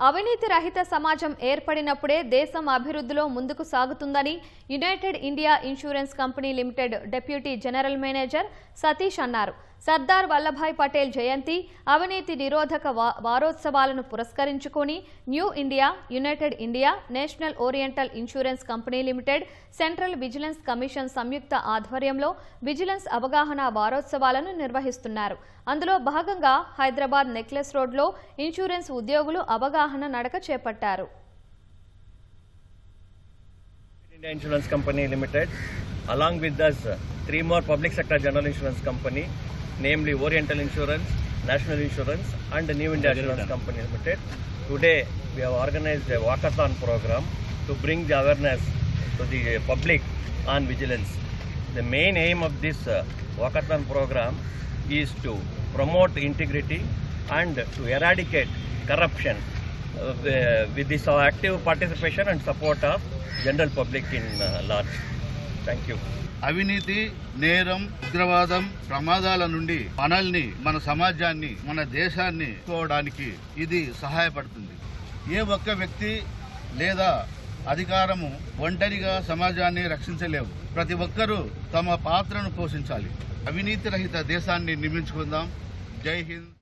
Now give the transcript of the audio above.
అవినీతి రహిత సమాజం ఏర్పడినప్పుడే దేశం అభివృద్ధిలో ముందుకు సాగుతుందని United India insurance company limited deputy general manager Satish అన్నారు. సర్దార్ వల్లభాయ్ పటేల్ జయంతి, అవినీతి నిరోధక వారోత్సవాలను పురస్కరించుకొని New India, United India, National Oriental insurance company limited, central vigilance commission సంయుక్త ఆధ్వర్యంలో విజిలెన్స్ అవగాహన వారోత్సవాలను నిర్వహిస్తున్నారు. అందులో భాగంగా హైదరాబాద్ నెక్లెస్ రోడ్లో ఇన్సూరెన్స్ ఉద్యోగులు అవగాహన నడక చేపట్టారు. India Insurance Company Limited, along with us, 3 more public sector general insurance company, namely Oriental Insurance, National Insurance, and New India Insurance Company Limited. Today, we have organized a walkathon program to bring the awareness to the public on vigilance. The main aim of this walkathon program is to promote integrity and to eradicate corruption with this active participation and support of general public in large. Thank you. అవినీతి, నేరం, ఉగ్రవాదం, ప్రమాదాల నుండి మనల్ని, మన సమాజాన్ని, మన దేశాన్ని కోవడానికి ఇది సహాయపడుతుంది. ఏ ఒక్క వ్యక్తి లేదా అధికారము ఒంటరిగా సమాజాన్ని రక్షించలేవు. ప్రతి ఒక్కరూ తమ పాత్రను పోషించాలి. అవినీతి రహిత దేశాన్ని నిర్మించుకుందాం. జై హింద్.